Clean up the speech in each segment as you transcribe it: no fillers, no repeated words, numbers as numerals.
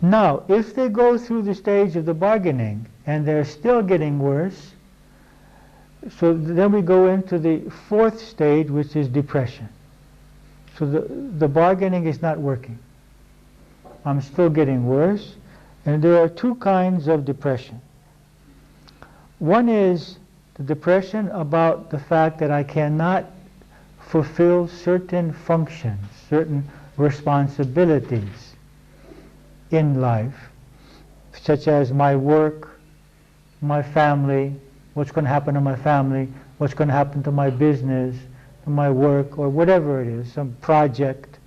Now, if they go through the stage of the bargaining and they're still getting worse, so then we go into the fourth stage, which is depression. So the bargaining is not working. I'm still getting worse. And there are two kinds of depression. One is the depression about the fact that I cannot fulfill certain functions, certain responsibilities in life, such as my work, my family, what's going to happen to my family, what's going to happen to my business, to my work, or whatever it is, some project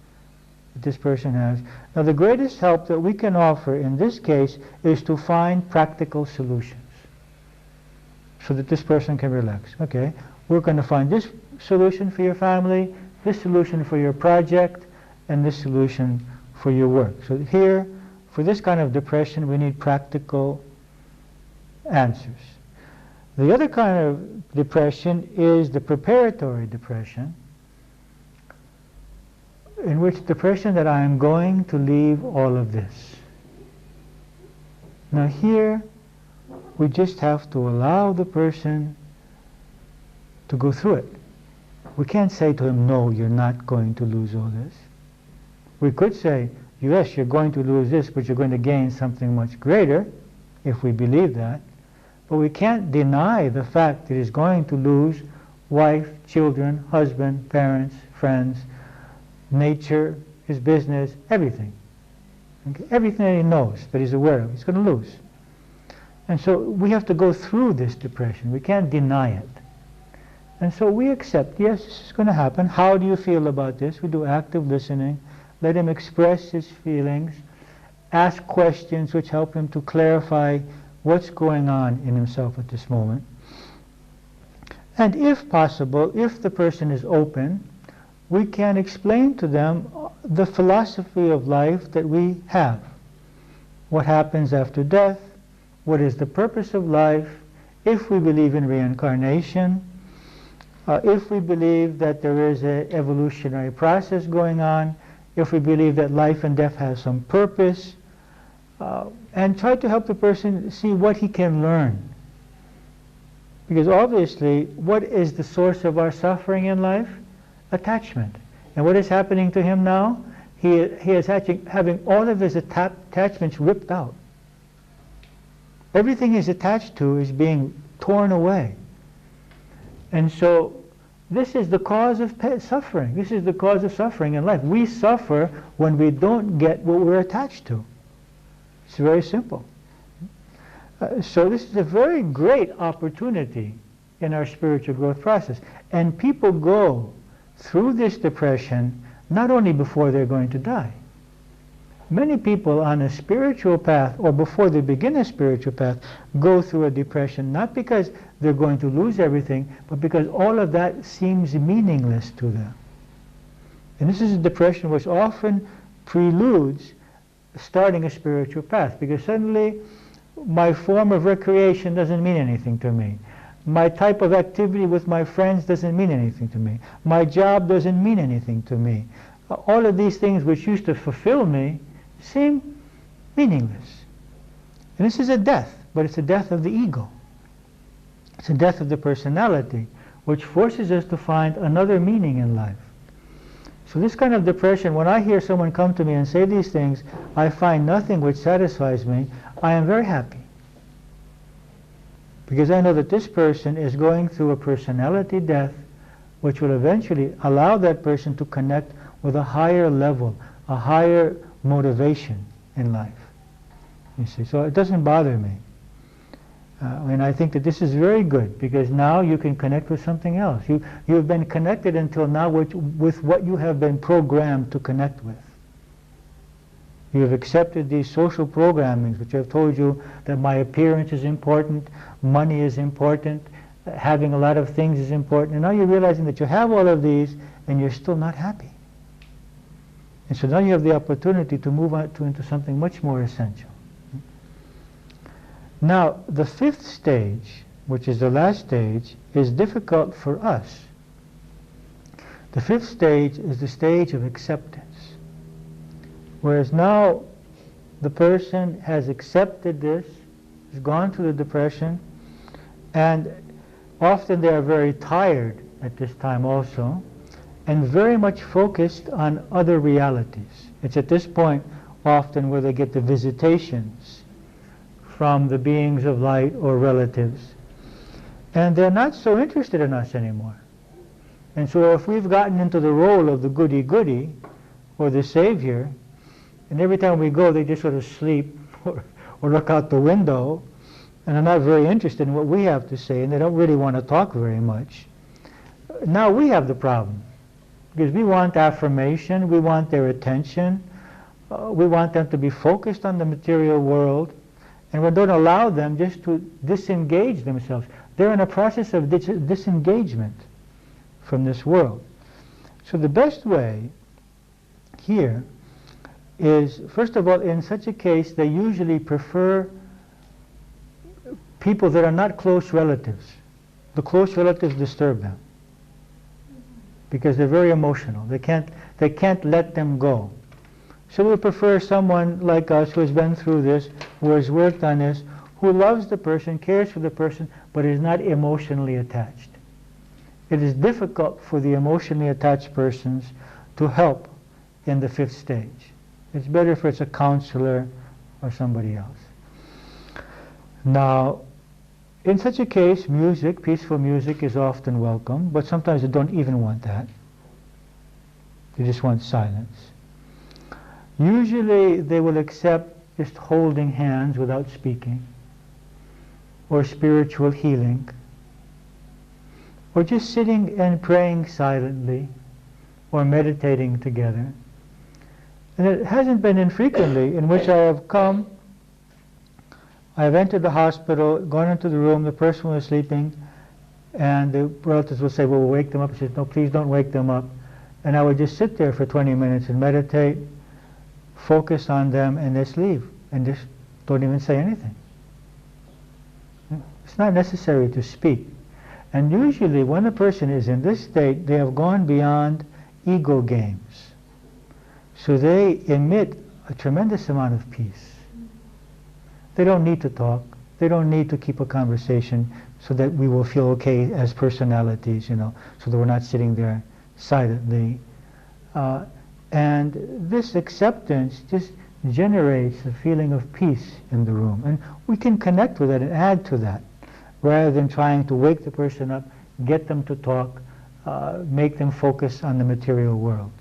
that this person has. Now, the greatest help that we can offer in this case is to find practical solutions so that this person can relax. Okay, we're going to find this solution for your family, this solution for your project, and this solution for your work. So here, for this kind of depression, we need practical answers. The other kind of depression is the preparatory depression, in which depression that I am going to leave all of this. Now here, we just have to allow the person to go through it. We can't say to him, no, you're not going to lose all this. We could say, yes, you're going to lose this, but you're going to gain something much greater, if we believe that. But we can't deny the fact that he's going to lose wife, children, husband, parents, friends, nature, his business, everything. Okay? Everything that he knows, that he's aware of, he's going to lose. And so we have to go through this depression. We can't deny it. And so we accept, yes, this is going to happen. How do you feel about this? We do active listening. Let him express his feelings. Ask questions which help him to clarify what's going on in himself at this moment. And if possible, if the person is open, we can explain to them the philosophy of life that we have. What happens after death? What is the purpose of life? If we believe in reincarnation, if we believe that there is an evolutionary process going on, if we believe that life and death has some purpose, and try to help the person see what he can learn. Because obviously, what is the source of our suffering in life? Attachment. And what is happening to him now? He is having all of his attachments ripped out. Everything he's attached to is being torn away. And so this is the cause of suffering. This is the cause of suffering in life. We suffer when we don't get what we're attached to. It's very simple. So this is a very great opportunity in our spiritual growth process. And people go through this depression not only before they're going to die. Many people on a spiritual path, or before they begin a spiritual path, go through a depression not because they're going to lose everything, but because all of that seems meaningless to them. And this is a depression which often preludes starting a spiritual path, because suddenly my form of recreation doesn't mean anything to me. My type of activity with my friends doesn't mean anything to me. My job doesn't mean anything to me. All of these things which used to fulfill me seem meaningless. And this is a death, but it's a death of the ego. It's a death of the personality, which forces us to find another meaning in life. So this kind of depression, when I hear someone come to me and say these things, I find nothing which satisfies me, I am very happy. Because I know that this person is going through a personality death, which will eventually allow that person to connect with a higher level, a higher motivation in life. You see, so it doesn't bother me. And I think that this is very good, because now you can connect with something else. You've been connected until now with what you have been programmed to connect with. You have accepted these social programmings which have told you that my appearance is important, money is important, having a lot of things is important, and now you're realizing that you have all of these and you're still not happy. And so now you have the opportunity to move on into something much more essential. Now, the fifth stage, which is the last stage, is difficult for us. The fifth stage is the stage of acceptance. Whereas now the person has accepted this, has gone through the depression, and often they are very tired at this time also, and very much focused on other realities. It's at this point often where they get the visitations from the beings of light or relatives. And they're not so interested in us anymore. And so if we've gotten into the role of the goody-goody or the savior, and every time we go they just sort of sleep or look out the window, and are not very interested in what we have to say, and they don't really want to talk very much, now we have the problem. Because we want affirmation, we want their attention, we want them to be focused on the material world, and we don't allow them just to disengage themselves. They're in a process of disengagement from this world. So the best way here is, first of all, in such a case, they usually prefer people that are not close relatives. The close relatives disturb them because they're very emotional. They can't let them go. So we prefer someone like us who has been through this, who has worked on this, who loves the person, cares for the person, but is not emotionally attached. It is difficult for the emotionally attached persons to help in the fifth stage. It's better if it's a counselor or somebody else. Now, in such a case, music, peaceful music, is often welcome, but sometimes they don't even want that. They just want silence. Usually they will accept just holding hands without speaking, or spiritual healing, or just sitting and praying silently, or meditating together. And it hasn't been infrequently in which I have come, I have entered the hospital, gone into the room, the person was sleeping, and the relatives will say, well, we'll wake them up. I said, no, please don't wake them up. And I would just sit there for 20 minutes and meditate, focus on them, and just leave, and just don't even say anything. It's not necessary to speak. And usually when a person is in this state, they have gone beyond ego games. So they emit a tremendous amount of peace. They don't need to talk. They don't need to keep a conversation so that we will feel okay as personalities, so that we're not sitting there silently. And this acceptance just generates a feeling of peace in the room. And we can connect with it and add to that, rather than trying to wake the person up, get them to talk, make them focus on the material world.